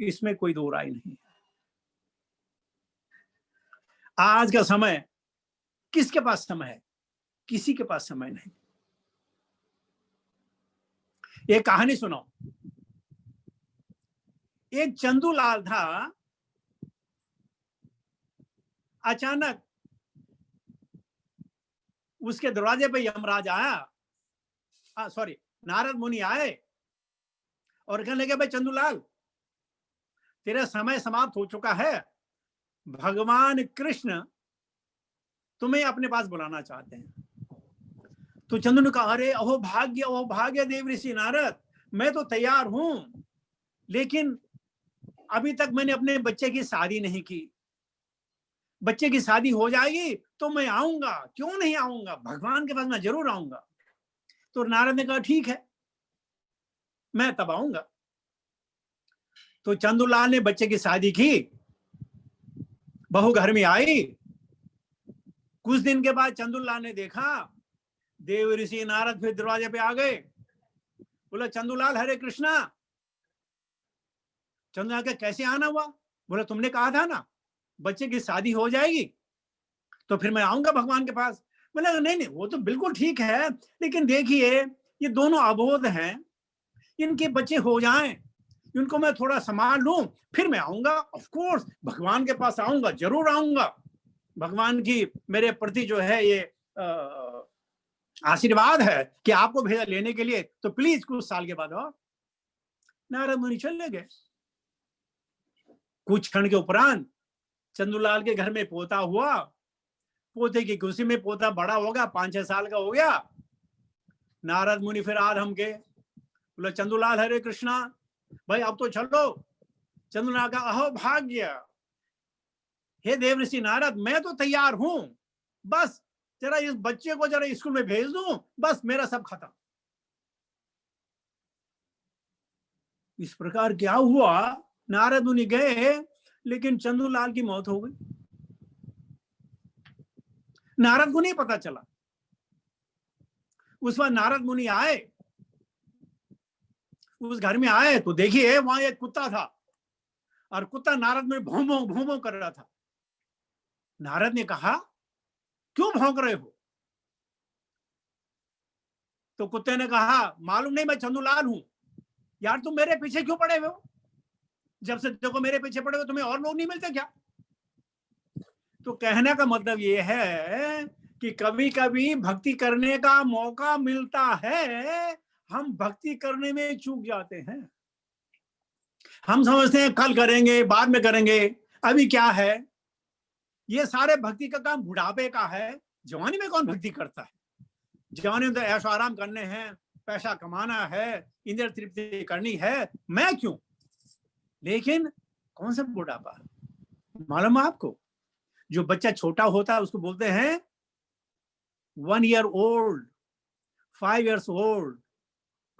इसमें कोई दो राय नहीं। आज का समय, किसके पास समय है? किसी के पास समय नहीं। एक कहानी सुनो। एक चंदूलाल था, अचानक उसके दरवाजे पे यमराज आया, सॉरी, नारद मुनि आए और कहने लगे, भाई चंदूलाल, तेरा समय समाप्त हो चुका है, भगवान कृष्ण तुम्हें अपने पास बुलाना चाहते हैं। तो चंदू ने कहा, अरे अहो भाग्य देव ऋषि नारद, मैं तो तैयार हूं, लेकिन अभी तक मैंने अपने बच्चे की शादी नहीं की। बच्चे की शादी हो जाएगी तो मैं आऊंगा, क्यों नहीं आऊंगा, भगवान के पास मैं जरूर आऊंगा। तो नारद ने कहा, ठीक है, मैं तब आऊंगा। तो चंदूलाल ने बच्चे की शादी की, बहू घर में आई। कुछ दिन के बाद चंदूलाल ने देखा देव ऋषि नारद फिर दरवाजे पे आ गए। बोला, चंदूलाल हरे कृष्णा। चंदूलाल के कैसे आना हुआ? बोला, तुमने कहा था ना बच्चे की शादी हो जाएगी तो फिर मैं आऊंगा भगवान के पास। बोला, नहीं नहीं, वो तो बिल्कुल ठीक है, लेकिन देखिए ये दोनों अबोध हैं, इनके बच्चे हो जाएं, इनको मैं थोड़ा संभाल लूं, फिर मैं आऊंगा। ऑफ कोर्स भगवान के पास आऊंगा, जरूर आऊंगा। भगवान की मेरे प्रति जो है ये आशीर्वाद है कि आपको भेजा लेने के लिए, तो प्लीज कुछ साल के बाद आओ। नारद मुनि चले गए। कुछ क्षण के उपरांत चंदूलाल के घर में पोता हुआ। पोते की खुशी में पोता बड़ा हो गया, 5-6 साल का हो गया। नारद मुनि फिर आज हम के बोले, चंदूलाल हरे कृष्णा, भाई अब तो चलो। चंदूलाल का, अहो भाग्य, हे देव ऋषि नारद, मैं तो तैयार हूं, बस जरा इस बच्चे को जरा स्कूल में भेज दूं, बस मेरा सब खत्म। इस प्रकार क्या हुआ, नारद मुनि गए, लेकिन चंदूलाल की मौत हो गई। नारद को नहीं पता चला। उस बार नारद मुनि आए, उस घर में आए तो देखिए वहां एक कुत्ता था और कुत्ता नारद में भौं भौं कर रहा था। नारद ने कहा, क्यों भौंक रहे हो? तो कुत्ते ने कहा, मालूम नहीं, मैं चंदूलाल हूं। यार तुम मेरे पीछे क्यों पड़े हो? जब से देखो मेरे पीछे पड़े हो, तुम्हें और लोग नहीं मिलते क्या? तो कहने का मतलब ये है कि कभी कभी भक्ति करने का मौका मिलता है, हम भक्ति करने में चूक जाते हैं। हम समझते हैं कल करेंगे, बाद में करेंगे, अभी क्या है। ये सारे भक्ति का काम बुढ़ापे का है। जवानी में कौन भक्ति करता है? जवानी में तो ऐशो आराम करने हैं, पैसा कमाना है, इंद्रिय तृप्ति करनी है, मैं क्यों। लेकिन कौन सा बुढ़ापा मालूम है आपको? जो बच्चा छोटा होता है उसको बोलते हैं 1 year old, 5 years old,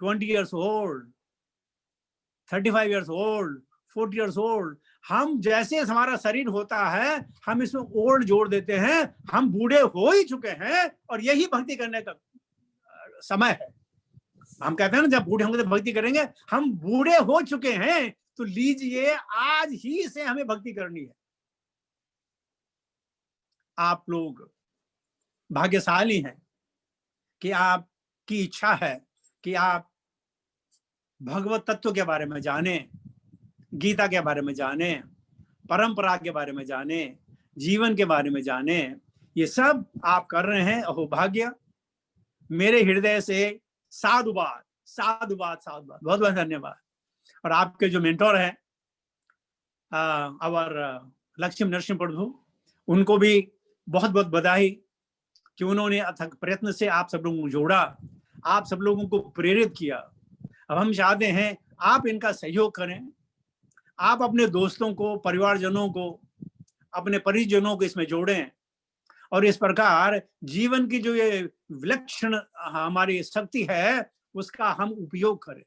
20 years old, 35 years old, 40 years old। हम जैसे हमारा शरीर होता है, हम इसमें ओल्ड जोड़ देते हैं। हम बूढ़े हो ही चुके हैं और यही भक्ति करने का समय है। हम कहते हैं ना, जब बूढ़े होंगे तो भक्ति करेंगे। हम बूढ़े हो चुके हैं, तो लीजिए आज ही से हमें भक्ति करनी है। आप लोग भाग्यशाली हैं कि आपकी इच्छा है कि आप भगवत तत्व के बारे में जाने, गीता के बारे में जाने, परंपरा के बारे में जाने, जीवन के बारे में जाने। ये सब आप कर रहे हैं, अहो भाग्य। मेरे हृदय से साधुवाद, साधुवाद, साधुवाद, बहुत बहुत धन्यवाद। और आपके जो मेंटोर हैं अवर लक्ष्मी नरसिंह प्रभु, उनको भी बहुत बहुत बधाई कि उन्होंने अथक प्रयत्न से आप सब लोगों को जोड़ा, आप सब लोगों को प्रेरित किया। अब हम चाहते हैं आप इनका सहयोग करें, आप अपने दोस्तों को, परिवारजनों को, अपने परिजनों को इसमें जोड़ें और इस प्रकार जीवन की जो ये विलक्षण हमारी शक्ति है उसका हम उपयोग करें।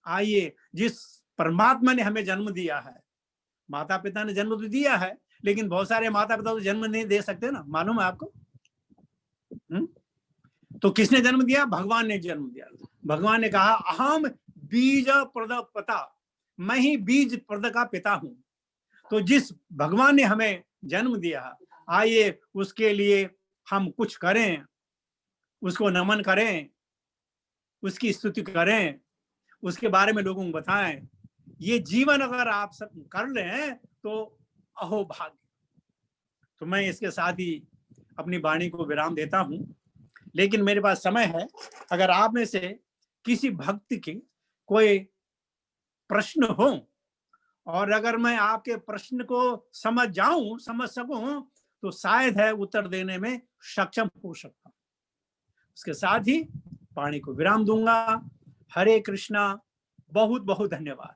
आइए, जिस परमात्मा ने हमें जन्म दिया है, माता पिता ने जन्म तो दिया है, लेकिन बहुत सारे माता पिता तो जन्म नहीं दे सकते ना, मालूम है आपको? तो किसने जन्म दिया? भगवान ने जन्म दिया। भगवान ने कहा, अहम बीज प्रदपता, मैं ही बीज प्रद का पिता हूं। तो जिस भगवान ने हमें जन्म दिया, आइए उसके लिए हम कुछ करें, उसको नमन करें, उसकी स्तुति करें, उसके बारे में लोगों को बताएं। ये जीवन अगर आप सब कर लें तो अहो भाग्य। तो मैं इसके साथ ही अपनी वाणी को विराम देता हूं। लेकिन मेरे पास समय है, अगर आप में से किसी भक्त के कोई प्रश्न हो और अगर मैं आपके प्रश्न को समझ सकूं तो शायद है उत्तर देने में सक्षम हो सकता हूं। उसके साथ ही वाणी को विराम दूंगा। हरे कृष्णा। बहुत बहुत धन्यवाद।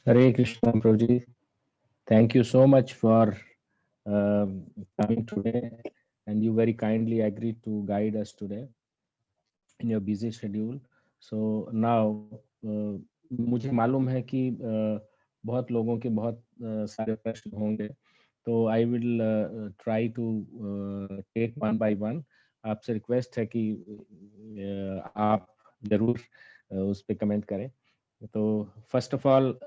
Hare Krishna, Prabhuji. Thank you so much for coming today, and you very kindly agreed to guide us today in your busy schedule. So now, मुझे मालूम है कि बहुत लोगों के बहुत सारे प्रश्न होंगे, तो I will try to take one by one. आपसे रिक्वेस्ट है कि आप जरूर उस पर कमेंट करें। तो first of all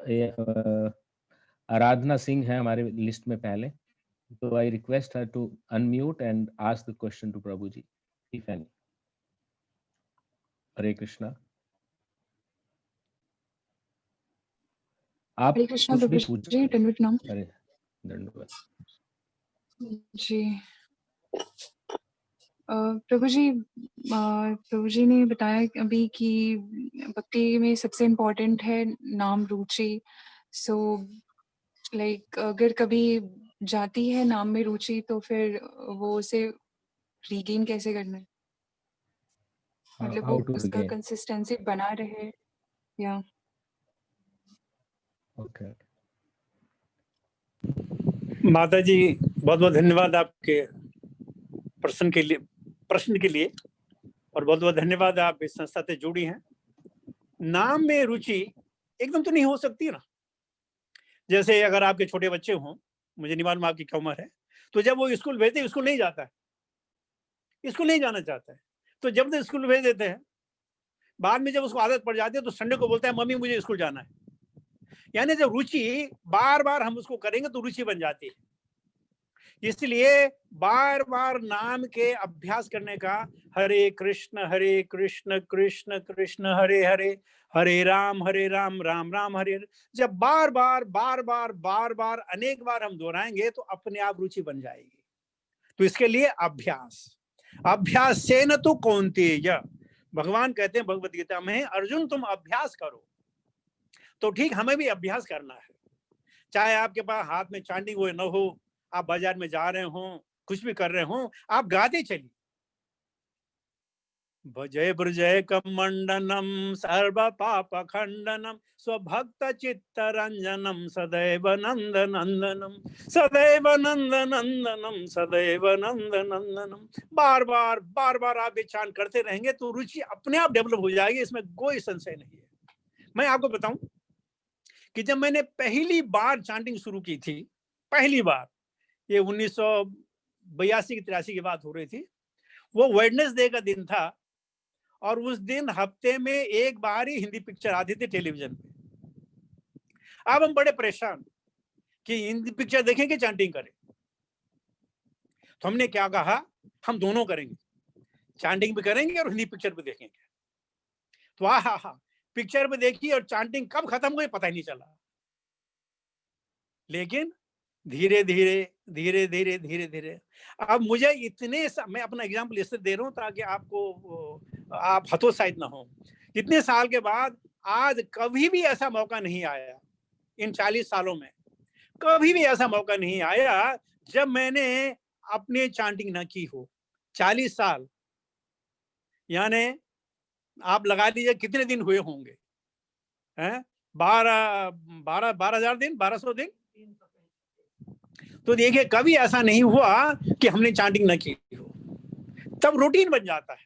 Aradhana Singh है हमारे लिस्ट में पहले, तो I request her to unmute and ask the question to Prabhu ji, if any. Hare Krishna. आप हरे कृष्णा कुछ भी प्रभु पूछ जी, दंडवत प्रणाम। अरे धन्यवाद जी प्रभु जी ने बताया अभी कि भक्ति में सबसे इम्पोर्टेंट है नाम रुचि। सो लाइक अगर कभी जाती है नाम में रुचि तो फिर वो उसे रीगेन कैसे करना है, मतलब वो हाउ टू उसका रिगेन। कंसिस्टेंसी बना रहे या ओके। माता जी बहुत बहुत धन्यवाद आपके प्रश्न के लिए और बहुत बहुत धन्यवाद आप इस संस्था से जुड़ी हैं। नाम में रुचि एकदम तो नहीं हो सकती ना। जैसे अगर आपके छोटे बच्चे हों, मुझे नहीं मालूम आपकी क्या उम्र है, तो जब वो स्कूल भेजते, स्कूल नहीं जाता है, स्कूल नहीं जाना चाहता है, तो जब तक स्कूल भेज देते हैं, बाद में जब उसको आदत पड़ जाती है तो संडे को बोलता है मम्मी मुझे स्कूल जाना है। यानी जब रुचि बार बार हम उसको करेंगे तो रुचि बन जाती है। इसलिए बार बार नाम के अभ्यास करने का, हरे कृष्ण कृष्ण कृष्ण हरे हरे, हरे राम राम राम हरे हरे, जब बार बार अनेक बार हम दोहराएंगे तो अपने आप रुचि बन जाएगी। तो इसके लिए अभ्यास से न तो कौन्तेय, भगवान कहते हैं भगवत गीता में, अर्जुन तुम अभ्यास करो। तो ठीक हमें भी अभ्यास करना है। चाहे आपके पास हाथ में चांदी हुए न हो, आप बाजार में जा रहे हो, कुछ भी कर रहे हो, आप गाते चलिए, भजय ब्रजय कमंडनम सर्व पाप खंडनम स्वभक्त चित्त रंजनम सदैव नंद नंदनम सदैव नंद नंदनम सदैव नंद नंदनम। बार बार आप ये चांट करते रहेंगे तो रुचि अपने आप डेवलप हो जाएगी, इसमें कोई संशय नहीं है। मैं आपको बताऊं कि जब मैंने पहली बार चांटिंग शुरू की थी, पहली बार, ये 1982-83 की बात हो रही थी, वो वेडनेसडे का दिन था और उस दिन हफ्ते में एक बार ही हिंदी पिक्चर आती थी टेलीविजन पे। अब हम बड़े परेशान कि हिंदी पिक्चर देखेंगे चांटिंग करें, तो हमने क्या कहा, हम दोनों करेंगे, चांटिंग भी करेंगे और हिंदी पिक्चर भी देखेंगे। तो हा पिक्चर भी देखी और चांटिंग कब खत्म हुई पता ही नहीं चला। लेकिन धीरे धीरे अब मुझे मैं अपना एग्जाम्पल इससे दे रहा हूं ताकि आप हतोत्साहित ना हो। इतने साल के बाद आज कभी भी ऐसा मौका नहीं आया, इन 40 सालों में कभी भी ऐसा मौका नहीं आया जब मैंने अपने चांटिंग ना की हो। 40 साल यानी आप लगा लीजिए कितने दिन हुए होंगे, हैं? 12,000 दिन, 1200 दिन। तो देखिए कभी ऐसा नहीं हुआ कि हमने चांटिंग ना की हो। तब रूटीन बन जाता है,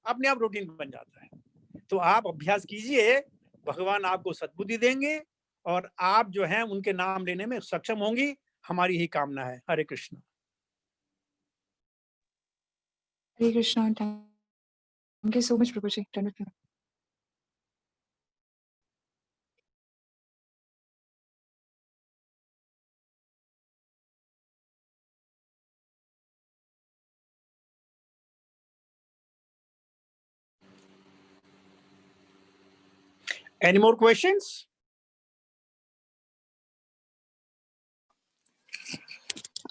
अपने आप रूटीन बन जाता है। तो आप अभ्यास कीजिए, भगवान आपको सद्बुद्धि देंगे और आप जो है उनके नाम लेने में सक्षम होंगी। हमारी यही कामना है। Hare Krishna. Hare Krishna. Thank you so much Prabhu ji. Any more questions?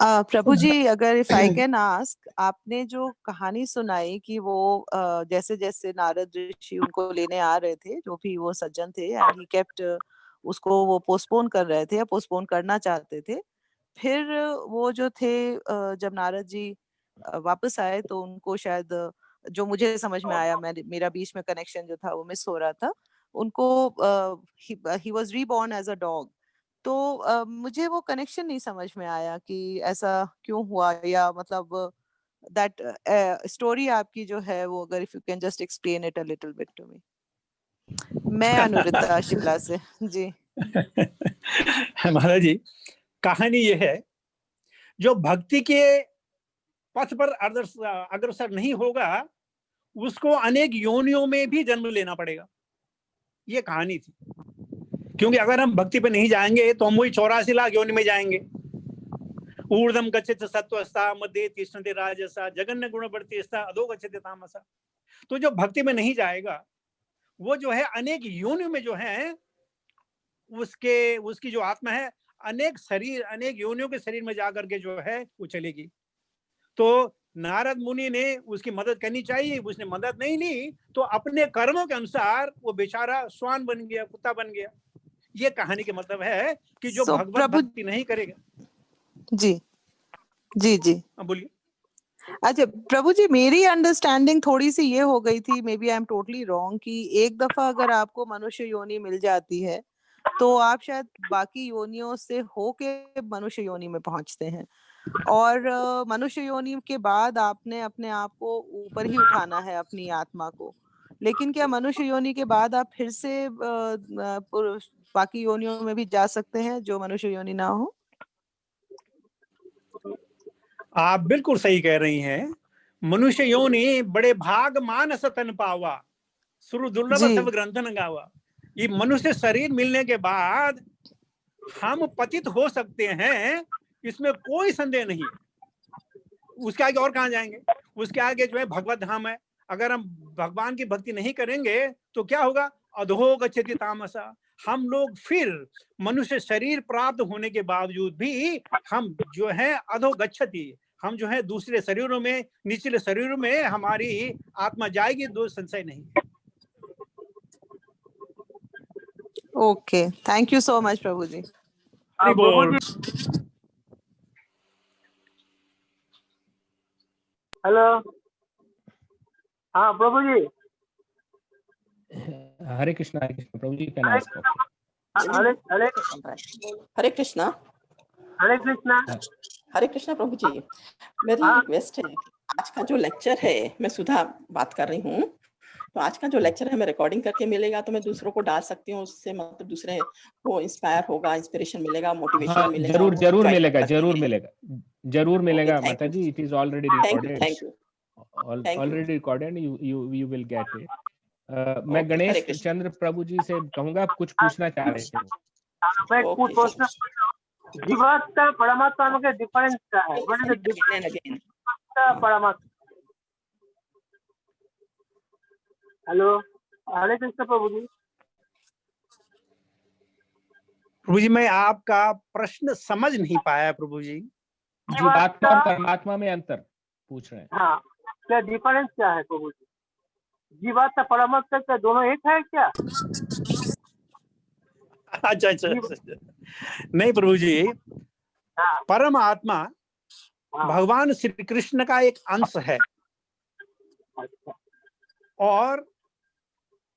Prabhu ji, अगर इफ आई कैन आस्क, आपने जो कहानी सुनाई कि वो जैसे जैसे नारद ऋषि उनको लेने आ रहे थे, जो भी वो सज्जन थे, एंड ही केप्ट उसको वो पोस्टपोन कर रहे थे या पोस्टपोन करना चाहते थे, फिर वो जो थे जब नारद जी वापस आए तो उनको शायद जो मुझे समझ में आया, मेरा बीच में कनेक्शन जो था वो मिस हो रहा था, उनको ही was reborn as a dog. तो मुझे वो कनेक्शन नहीं समझ में आया कि ऐसा क्यों हुआ, या मतलब दैट स्टोरी आपकी जो है वो, अगर if you can just explain it a little bit to me. मैं अनुरिता शिमला से जी। महाराज जी, कहानी ये है, जो भक्ति के पथ पर अग्रसर नहीं होगा उसको अनेक योनियों में भी जन्म लेना पड़ेगा, ये कहानी थी। क्योंकि अगर हम भक्ति पे नहीं जाएंगे तो हम वही 84 लाख योनि में जाएंगे। ऊर्ध्वं गच्छति सत्त्वस्ता, मध्ये तिष्ठन्ति राजसा, जघन्य गुणवर्तिस्ता, अधो गच्छति तामसा। तो जो भक्ति में नहीं जाएगा वो जो है अनेक योनियों में जो है उसकी जो आत्मा है अनेक शरीर, अनेक योनियों के शरीर में जाकर के जो है वो चलेगी। तो नारद मुनि ने उसकी मदद करनी चाहिए, उसने मदद नहीं ली तो अपने कर्मों के अनुसार वो बेचारा श्वान बन गया, कुत्ता बन गया। ये कहानी के मतलब है कि जो भगवत भक्ति नहीं करेगा। जी जी जी बोलिए। अच्छा प्रभु जी, मेरी अंडरस्टैंडिंग थोड़ी सी ये हो गई थी, maybe I am totally wrong, कि एक दफा अगर आपको मनुष्य योनि मिल जाती है तो आप शायद बाकी योनियों से होके मनुष्य योनि में पहुंचते हैं, और मनुष्य योनि के बाद आपने अपने आप को ऊपर ही उठाना है, अपनी आत्मा को। लेकिन क्या मनुष्य योनि के बाद आप फिर से बाकी योनियों में भी जा सकते हैं जो मनुष्य योनि ना हो? आप बिल्कुल सही कह रही हैं। मनुष्य योनि बड़े भाग मानस तन पावा, सुर दुर्लभ सब ग्रंथन गावा। ये मनुष्य शरीर मिलने के बाद हम पतित हो सकते हैं, इसमें कोई संदेह नहीं है। उसके आगे और कहां जाएंगे? उसके आगे जो है भगवत धाम है। अगर हम भगवान की भक्ति नहीं करेंगे तो क्या होगा? अधो गच्छति तामसा। हम लोग फिर मनुष्य शरीर प्राप्त होने के बावजूद भी हम जो है अधो गच्छति, हम जो है दूसरे शरीरों में, निचले शरीरों में हमारी आत्मा जाएगी, दो संशय नहीं। Okay, thank you so much Prabhu ji. Hello, हाँ प्रभु जी। Hare Krishna Prabhu ji, can ask? हरे हरे हरे कृष्णा। हरे कृष्णा। हरे कृष्णा प्रभु जी, मेरी रिक्वेस्ट है, आज का जो लेक्चर है, मैं सुधा बात कर रही हूँ, तो आज का जो लेक्चर है मैं रिकॉर्डिंग करके मिलेगा तो मैं दूसरों को डाल सकती हूँ, उससे मतलब दूसरे को इंस्पायर होगा, इंस्पिरेशन मिलेगा, मोटिवेशन मिलेगा। जरूर मिलेगा Mata ji. It is already recorded, thank you already recorded, you will get it. मैं गणेश चंद्र प्रभु जी से कहूंगा, आप कुछ पूछना चाह रहे थे? मैं कुछ प्रश्न, जीवात्मा परमात्मा में डिफरेंस क्या है? व्हाट इज द डिफरेंस परमात्मा? हेलो, हरे कृष्ण प्रभु जी। प्रभु जी, मैं आपका प्रश्न समझ नहीं पाया प्रभु जी। जीवात्मा और परमात्मा में अंतर पूछ रहे हैं। हाँ, क्या डिफरेंस क्या है प्रभु जी? जीवात्मा परमात्मा क्या दोनों एक है क्या? अच्छा। नहीं प्रभु जी, परमात्मा भगवान श्री कृष्ण का एक अंश है, और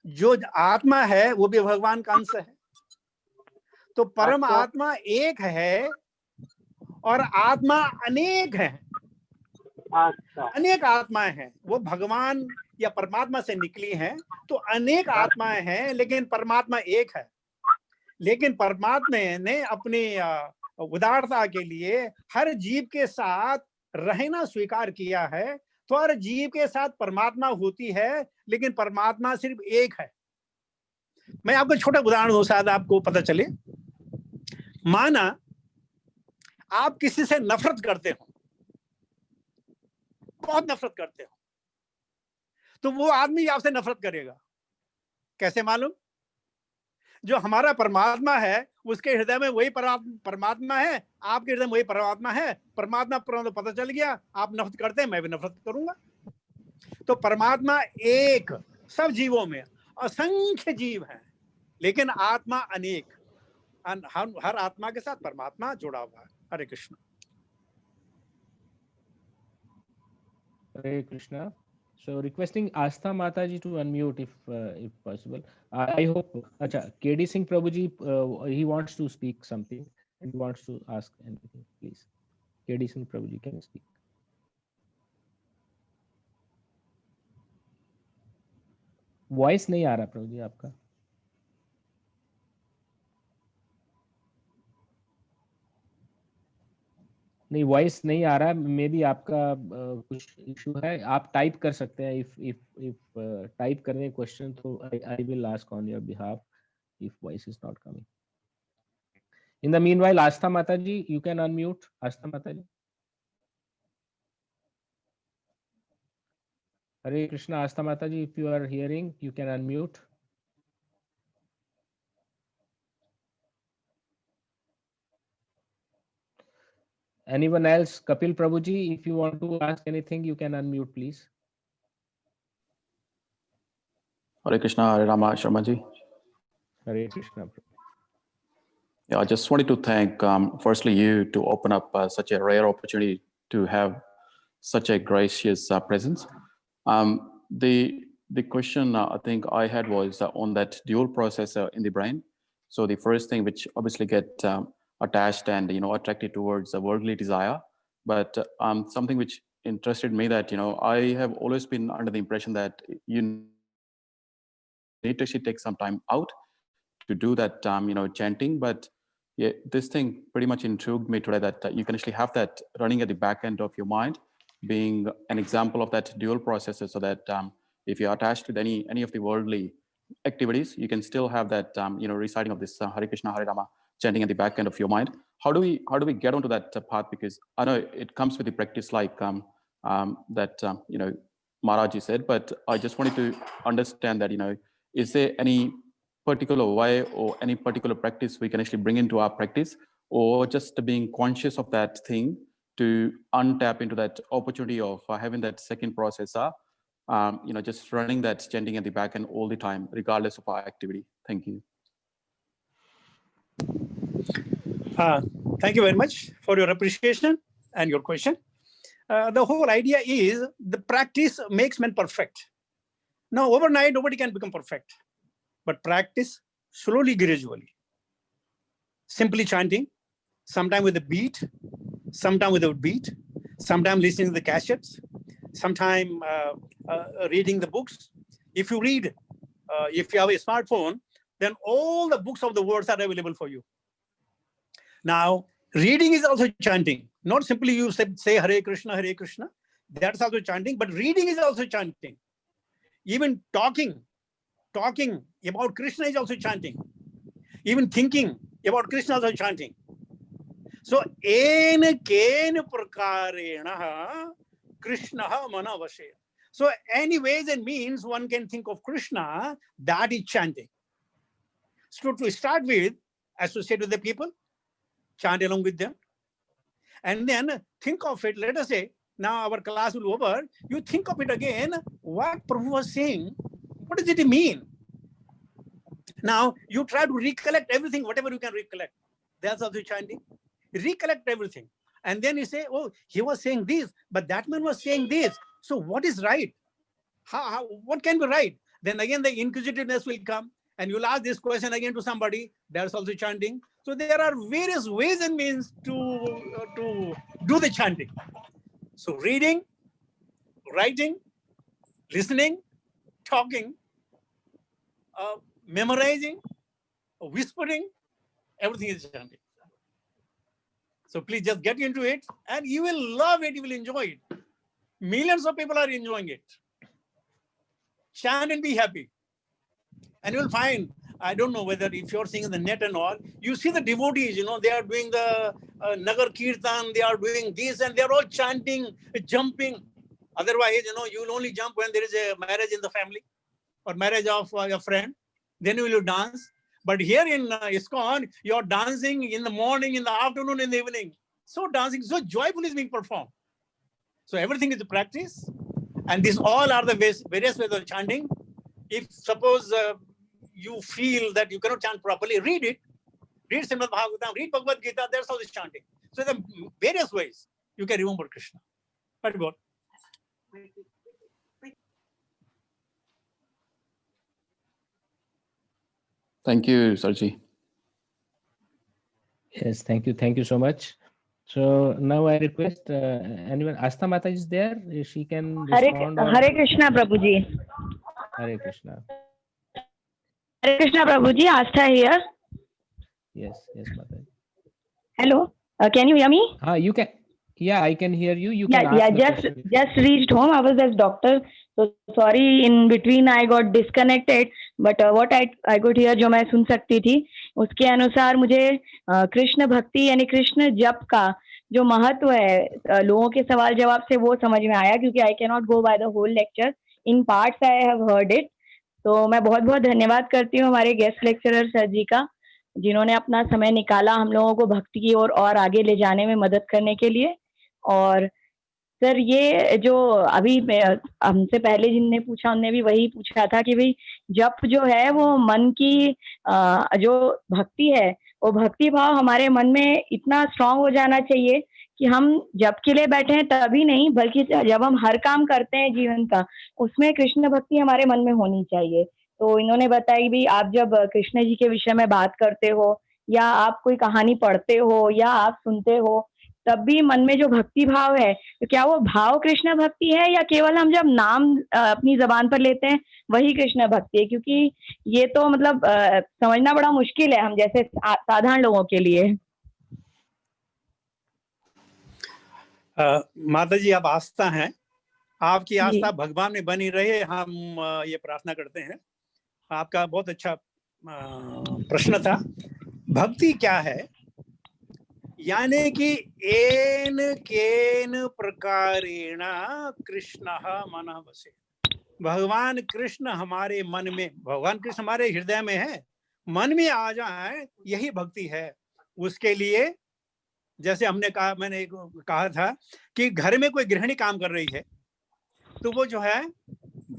जो आत्मा है वो भी भगवान का अंश है। तो परम आत्मा एक है और आत्मा अनेक है। अनेक आत्माएं हैं, वो भगवान या परमात्मा से निकली हैं, तो अनेक आत्माएं हैं, लेकिन परमात्मा एक है। लेकिन परमात्मा ने अपनी उदारता के लिए हर जीव के साथ रहना स्वीकार किया है। तो हर जीव के साथ परमात्मा होती है, लेकिन परमात्मा सिर्फ एक है। मैं आपको छोटा उदाहरण दूं, शायद आपको पता चले। माना आप किसी से नफरत करते हो, बहुत नफरत करते हो, तो वो आदमी आपसे नफरत करेगा। कैसे मालूम? जो हमारा परमात्मा है उसके हृदय में वही परमात्मा है, आपके हृदय में वही परमात्मा है। परमात्मा पर पता चल गया, आप नफरत करते हैं, मैं भी नफरत करूंगा। तो परमात्मा एक, सब जीवों में असंख्य जीव हैं, लेकिन आत्मा अनेक, हर आत्मा के साथ परमात्मा जुड़ा हुआ है। Hare Krishna. Hare Krishna. So requesting Astha Mataji to unmute if possible. I hope. Acha, KD Singh Prabhuji, he wants to speak something and wants to ask anything. Please, KD Singh Prabhuji, can you speak? Voice नहीं आ रहा प्रभुजी आपका। नहीं, voice नहीं आ रहा, may be आपका कुछ issue है। आप टाइप कर सकते हैं, इफ टाइप करने क्वेश्चन तो I will ask on your behalf if voice is not coming. In the meanwhile, Aastha Mata ji, you can unmute. Aastha Mata ji. Hare Krishna. Aastha Mata ji, if you are hearing, you can unmute. Anyone else? Kapil Prabhuji, if you want to ask anything, you can unmute, please. Hare Krishna, Hare Rama, Sharma ji. Hare Krishna. Yeah, I just wanted to thank firstly you to open up such a rare opportunity to have such a gracious presence. The question I think I had was on that dual processor in the brain. So the first thing which obviously get attached and attracted towards a worldly desire, but something which interested me that I have always been under the impression that you need to actually take some time out to do that chanting, but yeah, this thing pretty much intrigued me today that you can actually have that running at the back end of your mind, being an example of that dual processor, so that if you're attached to any of the worldly activities, you can still have that reciting of this Hare Krishna, Hare Rama chanting at the back end of your mind. How do we get onto that path? Because I know it comes with the practice, like that Maharaji said, but I just wanted to understand that is there any particular way or any particular practice we can actually bring into our practice, or just being conscious of that thing to untap into that opportunity of having that second processor, just running that chanting at the back end all the time, regardless of our activity. Thank you. Thank you very much for your appreciation and your question. The whole idea is the practice makes man perfect. Now, overnight, nobody can become perfect, but practice slowly, gradually. Simply chanting, sometime with a beat, sometime without beat, sometime listening to the cassettes, sometime reading the books. If you read, if you have a smartphone, then all the books of the words are available for you. Now, reading is also chanting. Not simply you say Hare Krishna, Hare Krishna. That's also chanting, but reading is also chanting. Even talking about Krishna is also chanting. Even thinking about Krishna is also chanting. So, ena kena prakarena Krishna manavasya. So, any ways and means one can think of Krishna, that is chanting. So, to start with, associate with the people, chant along with them, and then think of it. Let us say, now our class will be over. You think of it again, what Prabhu was saying, what does it mean? Now, you try to recollect everything, whatever you can recollect. That's also chanting. Recollect everything. And then you say, oh, he was saying this, but that man was saying this. So what is right? What can be right? Then again, the inquisitiveness will come, and you'll ask this question again to somebody. That's also chanting. So there are various ways and means to do the chanting. So reading, writing, listening, talking, memorizing, whispering, everything is chanting. So please just get into it, and you will love it, you will enjoy it. Millions of people are enjoying it. Chant and be happy. And you'll find, I don't know whether if you're seeing the net and all, you see the devotees, they are doing the Nagar Kirtan, they are doing this, and they're all chanting, jumping. Otherwise, you will only jump when there is a marriage in the family or marriage of your friend. Then you will dance. But here in ISKCON, you're dancing in the morning, in the afternoon, in the evening. So dancing, so joyful is being performed. So everything is a practice. And these all are the various ways of chanting. If suppose you feel that you cannot chant properly, read it. Read Srimad Bhagavatam, read Bhagavad Gita, there's all this chanting. So there are various ways you can remember Krishna. Very good. Thank you, Sarji. Yes, thank you. Thank you so much. So now I request anyone, Astha Mata is there? She can respond. Hare Krishna, Prabhuji. Hare Krishna. Hare Krishna, Prabhuji. Astha here. Yes, yes, Mata. Hello. Can you hear me? You can. Yeah, I can hear you. You can Yeah. ask the question. Just reached home. I was as doctor. So sorry, in between I got disconnected. But what I could hear, जो मैं सुन सकती थी, उसके अनुसार मुझे कृष्ण भक्ति यानी कृष्ण जप का जो महत्व है लोगों के सवाल जवाब से वो समझ में आया, क्योंकि I can not go by the whole lecture, in parts I have heard it. तो मैं बहुत बहुत धन्यवाद करती हूँ हमारे गेस्ट लेक्चरर सर जी का, जिन्होंने अपना समय निकाला हम लोगों को भक्ति की ओर और आगे ले जाने में मदद करने के लिए. और सर ये जो अभी हमसे पहले जिनने पूछा उनने भी वही पूछा था कि भाई जप जो है वो मन की जो भक्ति है वो भक्ति भाव हमारे मन में इतना स्ट्रांग हो जाना चाहिए कि हम जप के लिए बैठे हैं तभी नहीं, बल्कि जब हम हर काम करते हैं जीवन का उसमें कृष्ण भक्ति हमारे मन में होनी चाहिए. तो इन्होंने बताया भी आप जब कृष्ण जी के विषय में बात करते हो या आप कोई कहानी पढ़ते हो या आप सुनते हो तब भी मन में जो भक्ति भाव है तो क्या वो भाव कृष्ण भक्ति है या केवल हम जब नाम अपनी जबान पर लेते हैं वही कृष्ण भक्ति है? क्योंकि ये तो मतलब समझना बड़ा मुश्किल है हम जैसे साधारण लोगों के लिए. माता जी आप आस्था हैं, आपकी आस्था भगवान में बनी रहे, हम ये प्रार्थना करते हैं. आपका बहुत अच्छा प्रश्न था. भक्ति क्या है? यानी कि एन केन प्रकारेण कृष्ण मन वसे. भगवान कृष्ण हमारे मन में, भगवान कृष्ण हमारे हृदय में है, मन में आ जाए, यही भक्ति है. उसके लिए जैसे मैंने कहा था कि घर में कोई गृहिणी काम कर रही है तो वो जो है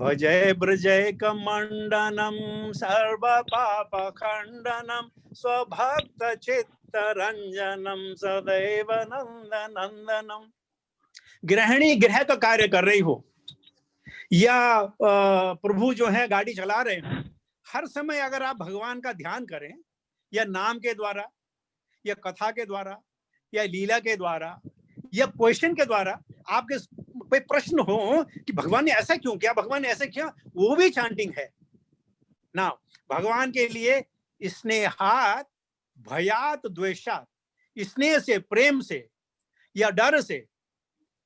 भजय ब्रजय कमंडनम सर्व पाप खंडनम स्वभक्त चित्त रंजनम सदैव नंद नंदनम. गृहिणी गृह का कार्य कर रही हो या प्रभु जो है गाड़ी चला रहे हो, हर समय अगर आप भगवान का ध्यान करें या नाम के द्वारा या कथा के द्वारा या लीला के द्वारा या क्वेश्चन के द्वारा आपके कोई प्रश्न हो कि भगवान ने ऐसा क्यों किया, भगवान ने ऐसा किया, वो भी चांटिंग है ना. भगवान के लिए स्नेहात भयात द्वेषात, स्नेह से प्रेम से या डर से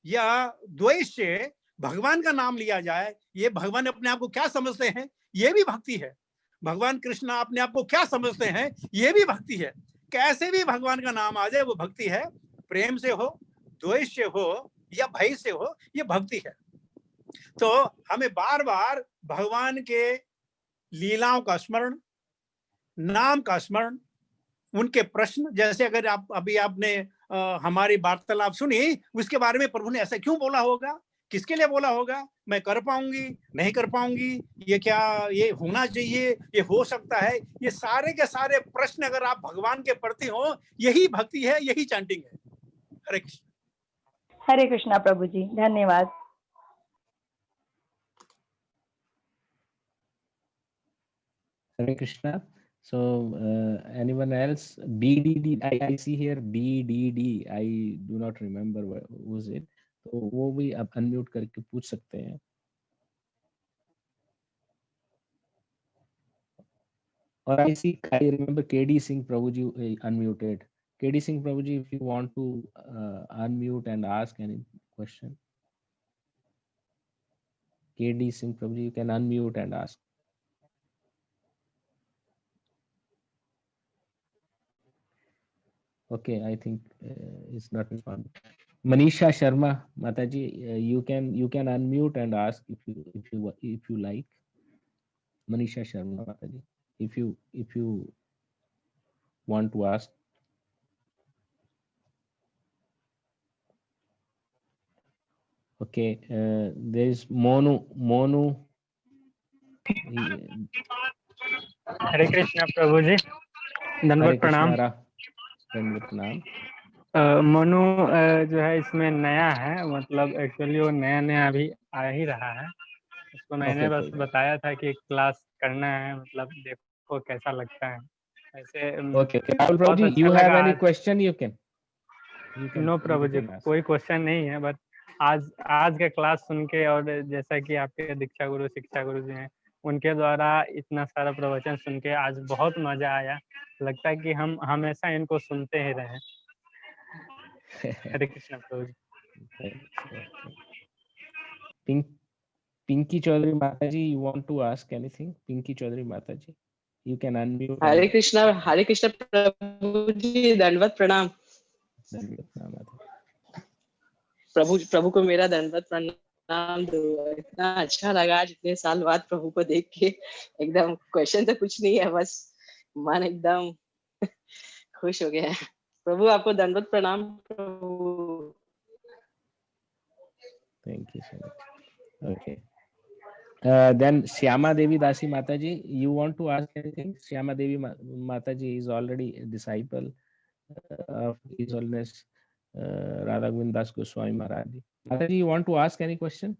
या द्वेष से भगवान का नाम लिया जाए, ये भगवान अपने आप को क्या समझते हैं, ये भी भक्ति है. भगवान कृष्ण अपने आप को क्या समझते हैं, ये भी भक्ति है. कैसे भी भगवान का नाम आ जाए वो भक्ति है. प्रेम से हो, द्वेष से हो या भय से हो, ये भक्ति है. तो हमें बार बार भगवान के लीलाओं का स्मरण, नाम का स्मरण, उनके प्रश्न, जैसे अगर आपने हमारी वार्तालाप सुनी, उसके बारे में प्रभु ने ऐसा क्यों बोला होगा, किसके लिए बोला होगा, मैं कर पाऊंगी नहीं कर पाऊंगी, ये क्या ये होना चाहिए, ये हो सकता है, ये सारे के सारे प्रश्न अगर आप भगवान के प्रति हो, यही भक्ति है, यही चैंटिंग है. हरे कृष्ण. हरे कृष्णा प्रभु जी, धन्यवाद. Hare Krishna. So anyone else? BDD, I see here BDD. I do not remember who is it. तो वो भी आप अनम्यूट करके पूछ सकते हैं. और I remember KD Singh Prabhuji unmuted. KD Singh Prabhuji, if you want to unmute and ask any question. KD Singh Prabhuji, you can unmute and ask. Okay, I think it's not responding. Manisha Sharma, Mataji, you can unmute and ask if you like. Manisha Sharma, Mataji, if you want to ask? Okay, there is Monu. हरे कृष्णा प्रभु जी, हरे दंडवत प्रणाम। कृष्णा दंडवत प्रणाम। मनु जो है इसमें नया है, मतलब एक्चुअली वो नया नया अभी आ ही रहा है। उसको मैंने बस बताया था कि क्लास करना है, मतलब देखो कैसा लगता है। ऐसे Okay, Rahul Prabhu ji, you have any question? You can. No Prabhu ji, कोई क्वेश्चन नहीं है, बट आज का क्लास सुन के और जैसा कि आपके दीक्षा गुरु शिक्षा गुरु जी हैं, उनके द्वारा इतना सारा प्रवचन सुन के आज बहुत मजा आया। लगता है कि हम हमेशा इनको सुनते ही रहें। हरे कृष्णा प्रभु जी। Pinky Chaudhary Mataji, you want to ask anything? Pinky Chaudhary Mataji, you can unmute. हरे कृष्णा प्रभु जी, दंडवत प्रणाम। प्रभु को मेरा दंडवत प्रणाम। इतना अच्छा लगा आज इतने साल बाद प्रभु को देख के। एकदम क्वेश्चन तो कुछ नहीं है, बस मन एकदम खुश हो गया है। प्रभु आपको दंडवत प्रणाम। प्रभु Thank you so much. Okay. Then Shyama Devi Dasi Mataji, you want to ask anything? Shyama Devi Mataji is already a disciple of His Holiness Radha Govind Das Goswami Maharaj. Mataji, you want to ask any question?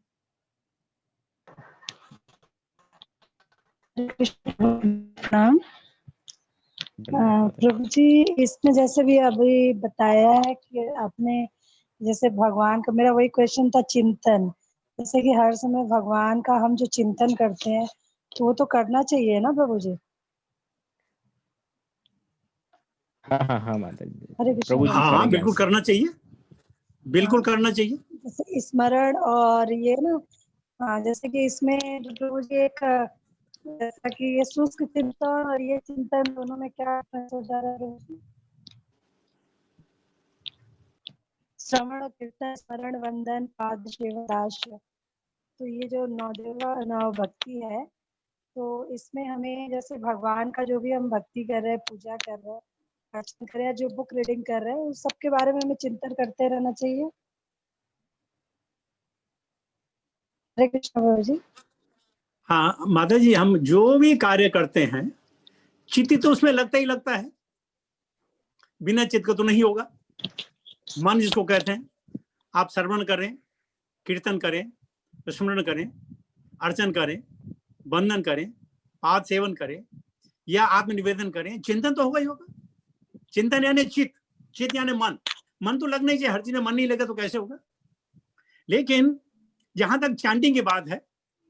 प्रणाम प्रभु जी, इसमें जैसे भी अभी बताया है कि आपने जैसे भगवान का, मेरा वही क्वेश्चन था, चिंतन, जैसे कि हर समय भगवान का हम जो चिंतन करते हैं तो वो तो करना चाहिए ना प्रभु जी? हाँ माता जी। हरे कृष्ण। हाँ बिल्कुल करना चाहिए, बिल्कुल करना चाहिए। जैसे स्मरण और ये ना, हाँ, जैसे कि इसमें प्रभु जी एक जैसा कि ये शुष्क चिंतन और ये चिंतन दोनों में क्या होता है? श्रवण कीर्तन स्मरण वंदन पाद सेवा दास, तो ये जो नव भक्ति है, तो इसमें हमें जैसे भगवान का जो भी हम भक्ति कर रहे हैं, पूजा कर रहे हैं, अर्चना कर रहे हैं, जो बुक रीडिंग कर रहे हैं, उस सब के बारे में हमें चिंतन करते रहना चाहिए। हरे कृष्ण प्रभु जी। हाँ माता जी, हम जो भी कार्य करते हैं चित्त तो उसमें लगता ही लगता है, बिना चित्त का तो नहीं होगा। मन जिसको कहते हैं, आप श्रवण करें, कीर्तन करें, स्मरण करें, अर्चन करें, वंदन करें, पाद सेवन करें या आत्मनिवेदन करें, चिंतन तो होगा ही होगा। चिंतन यानी चित्त यानी मन तो लगना ही चाहिए। हर चीज में मन नहीं लगा तो कैसे होगा। लेकिन जहां तक चांटिंग की बात है,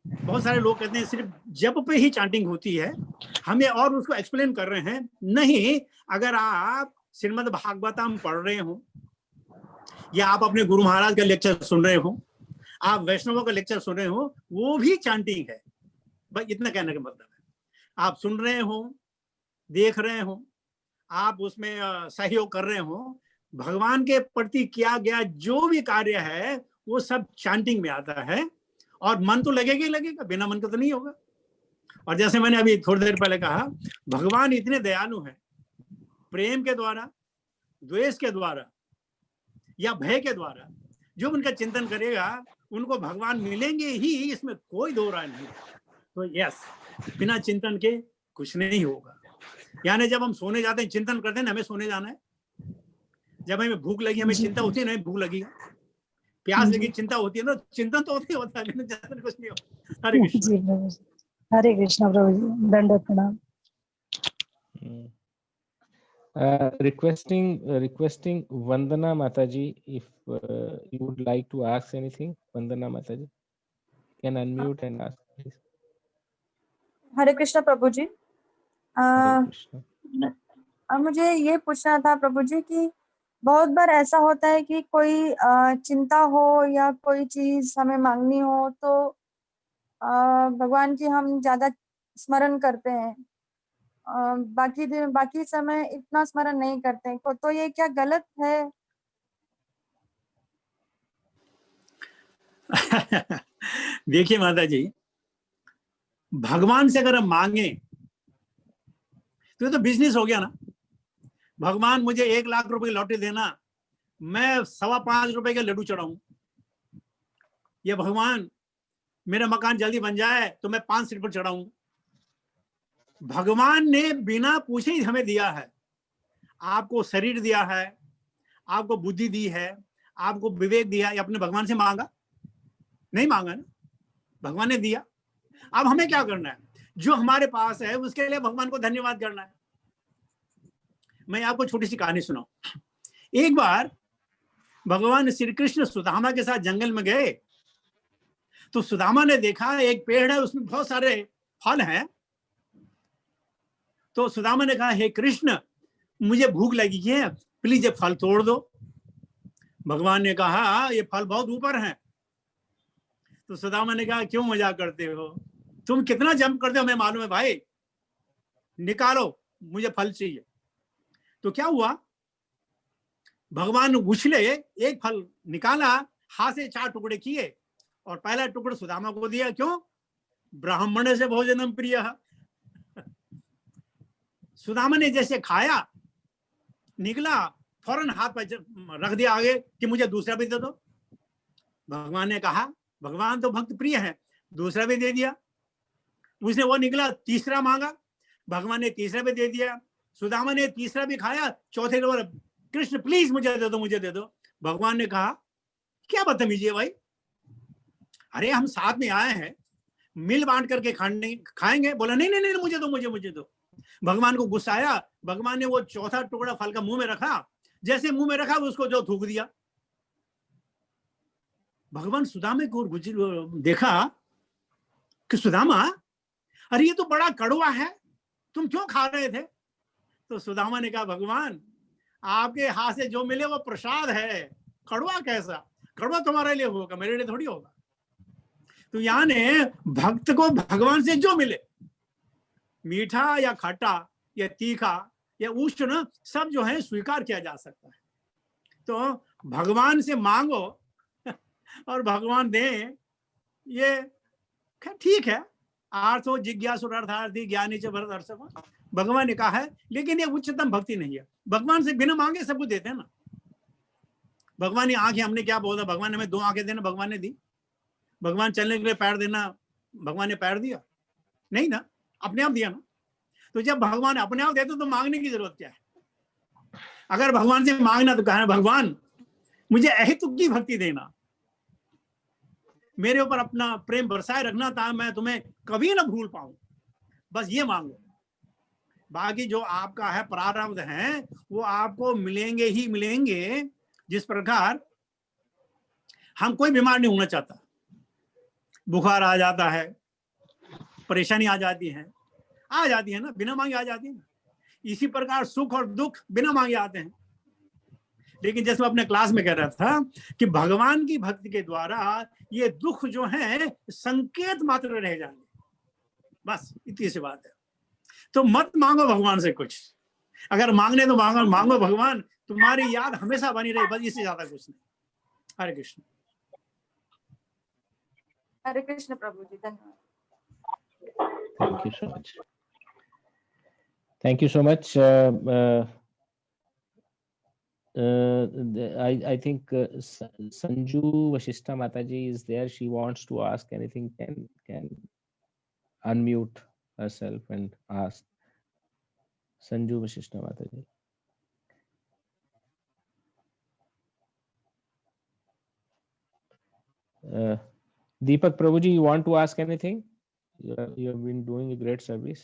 बहुत सारे लोग कहते हैं सिर्फ जप पे ही चांटिंग होती है, हमें और उसको एक्सप्लेन कर रहे हैं। नहीं, अगर आप श्रीमद् भागवतम पढ़ रहे हो या आप अपने गुरु महाराज का लेक्चर सुन रहे हो, आप वैष्णवों का लेक्चर सुन रहे हो, वो भी चांटिंग है। बस इतना कहने का मतलब है, आप सुन रहे हो, देख रहे हो, आप उसमें सहयोग कर रहे हो, भगवान के प्रति किया गया जो भी कार्य है वो सब चांटिंग में आता है। और मन तो लगेगा ही लगेगा, बिना मन का तो नहीं होगा। और जैसे मैंने अभी थोड़ी देर पहले कहा, भगवान इतने दयालु हैं, प्रेम के द्वारा, द्वेष के द्वारा या भय के द्वारा जो उनका चिंतन करेगा उनको भगवान मिलेंगे ही, इसमें कोई दो राय नहीं। तो यस, बिना चिंतन के कुछ नहीं होगा। यानी जब हम सोने जाते हैं, चिंतन करते हैं, हमें सोने जाना है। जब हमें भूख लगी, हमें चिंता होती है, नहीं भूख लगी, प्यास लगी, चिंता होती है ना, चिंतन तो होती होता है, लेकिन चिंतन कुछ नहीं होता। हरे कृष्ण। हरे कृष्ण प्रभु जी, दंडवत प्रणाम। Requesting Vandana Mataji, if you would like to ask anything, Vandana Mataji, can unmute and ask, please. हरे कृष्ण प्रभु जी। हरे कृष्ण। मुझे ये पूछना था प्रभु जी कि बहुत बार ऐसा होता है कि कोई चिंता हो या कोई चीज हमें मांगनी हो तो भगवान की हम ज्यादा स्मरण करते हैं, बाकी समय इतना स्मरण नहीं करते हैं, तो ये क्या गलत है? देखिए माता जी, भगवान से अगर हम मांगे तो ये तो बिजनेस हो गया ना। भगवान मुझे 1 लाख रुपए की लॉटरी देना, मैं 5.25 रुपए के लड्डू चढ़ाऊं। ये भगवान मेरा मकान जल्दी बन जाए तो मैं 5 सीट पर चढ़ाऊं। भगवान ने बिना पूछे ही हमें दिया है। आपको शरीर दिया है, आपको बुद्धि दी है, आपको विवेक दिया है। अपने भगवान से मांगा नहीं? मांगा ना, भगवान ने दिया। अब हमें क्या करना है? जो हमारे पास है उसके लिए भगवान को धन्यवाद करना है। मैं आपको छोटी सी कहानी सुनाऊं। एक बार भगवान श्री कृष्ण सुदामा के साथ जंगल में गए तो सुदामा ने देखा एक पेड़ है, उसमें बहुत सारे फल हैं। तो सुदामा ने कहा, हे कृष्ण, मुझे भूख लगी है, प्लीज ये फल तोड़ दो। भगवान ने कहा, ये फल बहुत ऊपर हैं। तो सुदामा ने कहा, क्यों मजाक करते हो? तुम कितना जंप करते हो हमें मालूम है भाई, निकालो, मुझे फल चाहिए। तो क्या हुआ? भगवान उछले, एक फल निकाला, हाथ से 4 टुकड़े किए और पहला टुकड़ा सुदामा को दिया। क्यों? ब्राह्मण से भोजनम प्रिय। सुदामा ने जैसे खाया, निकला, फौरन हाथ पर रख दिया आगे कि मुझे दूसरा भी दे दो। भगवान ने कहा, भगवान तो भक्त प्रिय है, दूसरा भी दे दिया। उसने वो निकला, तीसरा मांगा, भगवान ने तीसरा भी दे दिया। सुदामा ने तीसरा भी खाया, चौथे नंबर, कृष्ण प्लीज मुझे दे दो, मुझे दे दो। भगवान ने कहा, क्या बदतमीजी है भाई, अरे हम साथ में आए हैं, मिल बांट करके खाएंगे। बोला नहीं नहीं नहीं, मुझे दो, मुझे दो। भगवान को गुस्सा आया। भगवान ने वो चौथा टुकड़ा फल का मुंह में रखा, जैसे मुंह में रखा उसको जो थूक दिया। भगवान सुदामा को देखा कि सुदामा, अरे ये तो बड़ा कड़वा है, तुम क्यों खा रहे थे? तो सुदामा ने कहा, भगवान आपके हाथ से जो मिले वो प्रसाद है, कड़वा कैसा? कड़वा तुम्हारे लिए होगा, मेरे लिए थोड़ी होगा। तो यानी भक्त को भगवान से जो मिले, मीठा या खट्टा या तीखा या उष्ण, सब जो है स्वीकार किया जा सकता है। तो भगवान से मांगो और भगवान दे, ये ठीक है। आर्थो जिज्ञासु अर्थार्थी ज्ञानी च भरत अर्षभ, भगवान ने कहा है, लेकिन ये उच्चतम भक्ति नहीं है। भगवान से बिना मांगे सब कुछ देते हैं ना। भगवान ने आंखें, हमने क्या बोला? भगवान ने हमें 2 आंखें देना, भगवान ने दी। भगवान चलने के लिए पैर देना, भगवान ने पैर दिया? नहीं ना, अपने आप दिया ना। तो जब भगवान अपने आप देते तो मांगने की जरूरत क्या है? अगर भगवान से मांगना तो कहना, भगवान मुझे अहेतुक की भक्ति देना, मेरे ऊपर अपना प्रेम बरसाए रखना, था मैं तुम्हें कभी ना भूल पाऊं, बस ये मांगो। बाकी जो आपका है प्रारब्ध है वो आपको मिलेंगे ही मिलेंगे। जिस प्रकार हम, कोई बीमार नहीं होना चाहता, बुखार आ जाता है, परेशानी आ जाती है ना, बिना मांगे आ जाती है ना। इसी प्रकार सुख और दुख बिना मांगे आते हैं। लेकिन जैसे मैं अपने क्लास में कह रहा था कि भगवान की भक्ति के द्वारा ये दुख जो है संकेत मात्र रह जाएंगे, बस इतनी सी बात है। तो मत मांगो भगवान से कुछ, अगर मांगने तो मांगो भगवान तुम्हारी याद हमेशा बनी रहे, बस इससे ज्यादा कुछ नहीं। हरे कृष्ण। हरे कृष्ण प्रभु जी, धन्यवाद। Thank you so much. Thank you so much. I think Sanju Vashishta Mataji is there. She wants to ask anything. Can unmute herself and ask. Sanju Vashishta Mataji. Deepak Prabhuji, you want to ask anything? You have been doing a great service.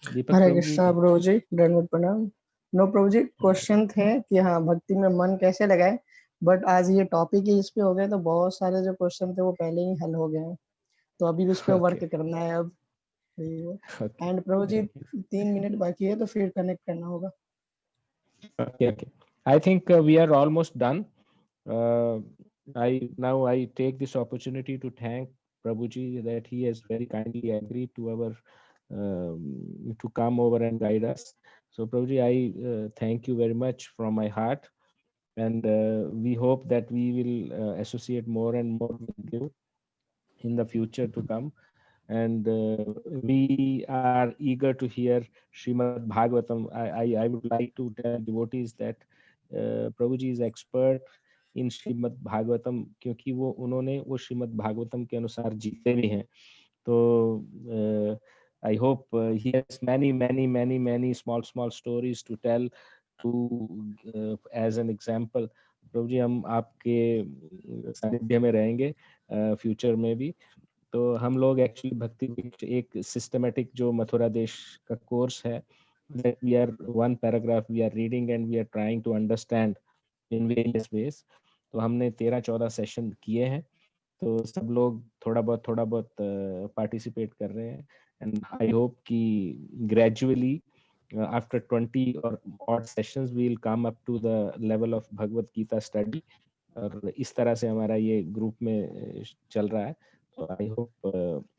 हरे कृष्णा प्रभु जी, दंडवत प्रणाम। No Prabhu जी, question थे कि हाँ भक्ति में मन कैसे लगाए, बट आज ये टॉपिक ही इस पे हो गया तो बहुत सारे जो क्वेश्चन थे वो पहले ही हल हो गए हैं, तो अभी उस पे वर्क करना है अब। एंड प्रभु जी 3 मिनट बाकी है तो फिर कनेक्ट करना होगा। Okay. I think we are almost done. I take this opportunity to thank Prabhuji that he has very kindly agreed to our to come over and guide us. So Prabhuji, I thank you very much from my heart, and we hope that we will associate more and more with you in the future to come. and we are eager to hear Srimad Bhagavatam. I would like to tell devotees that Prabhuji is expert in Srimad Bhagavatam, क्योंकि उन्होंने वो श्रीमद् भागवतम के अनुसार जीते भी हैं. तो I hope he has many small stories to tell to as an example. प्रभु जी, हम आपके सानिध्य में रहेंगे फ्यूचर में भी. तो हम लोग एक्चुअली भक्ति एक सिस्टमेटिक जो मथुरा देश का कोर्स है, that we are one paragraph we are reading and we are trying to understand in various ways. तो हमने 13-14 सेशन किए हैं, तो सब लोग थोड़ा बहुत पार्टिसिपेट कर रहे हैं. एंड आई होप कि gradually after 20 or odd sessions we will come up to the level of Bhagavad Gita study. और इस तरह से हमारा ये ग्रुप में चल रहा है. So I hope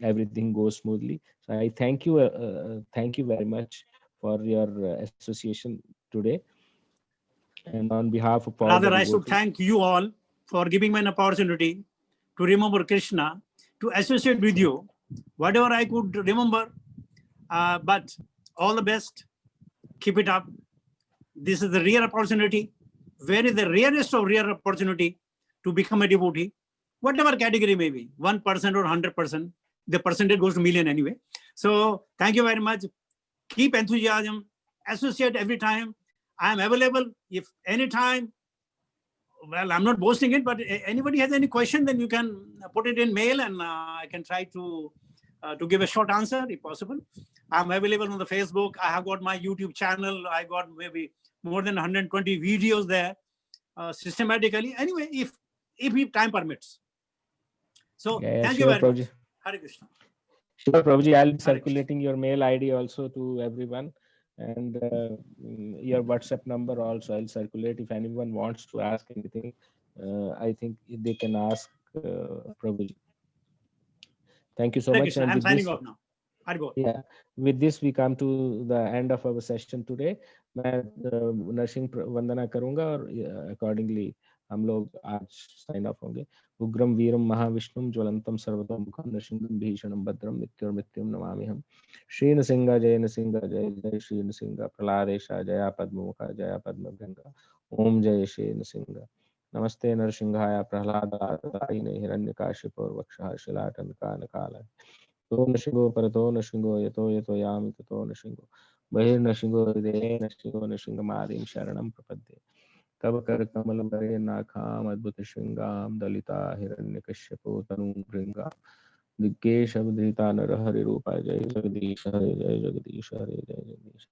everything goes smoothly. So I thank you very much for your association today. And on behalf of all rather the I should devotees, thank you all for giving me an opportunity to remember Krishna, to associate with you, whatever I could remember. But all the best. Keep it up. This is the rare opportunity. Where is the rarest of rare opportunity to become a devotee? Whatever category may be, 1% or 100%, the percentage goes to million anyway. So thank you very much. Keep enthusiasm. Associate every time. I am available if anytime. Well, I'm not boasting it, but anybody has any question, then you can put it in mail and I can try to give a short answer if possible. I'm available on the Facebook. I have got my YouTube channel. I got maybe more than 120 videos there systematically. Anyway, if time permits. So thank you very much. Hare Krishna. Sure, Prabhuji, I'll be circulating your mail ID also to everyone, and your WhatsApp number also I'll circulate. If anyone wants to ask anything, I think they can ask Prabhuji. Thank you so Hare much. Krishna. And I'm with signing this, off now. yeah, with this we come to the end of our session today. मैं नरसिंह वंदना करूंगा और accordingly हम लोग आज sign of होंगे. उग्रम वीरम महाविष्णुम ज्वलंतम सर्वतोमुखम नरसिंहं भीषणं भद्रं मृत्युर्मृत्युम नमामि हम. श्री नृसिंह जय नृसिंह जय जय श्री नृसिंह प्रहलादेशा जया पद्ममुखा जया पद्मभृंगा. ओम जय श्री नृसिंह. नमस्ते नरसिंहाय प्रहलादाय हिरण्यकाशिपोर्वक्षः शिलाटनकानकालय. तो नशिंगो परतो नशिंगो यतो यतो यामि ततो नशिंगो बहिर्नशिंगो हृदये नशिंगो नशिंगमादिं शरणं प्रपद्ये. तव कर कमल बरे नाखाम अद्भुत श्रृंगाम दलिता हिरण्यकश्यपो तनुं भृंगा. दिग्गेश अवधृता नर हरि रूपा जय जगदीश हरे जय जगदीश हरे जय जगदीश.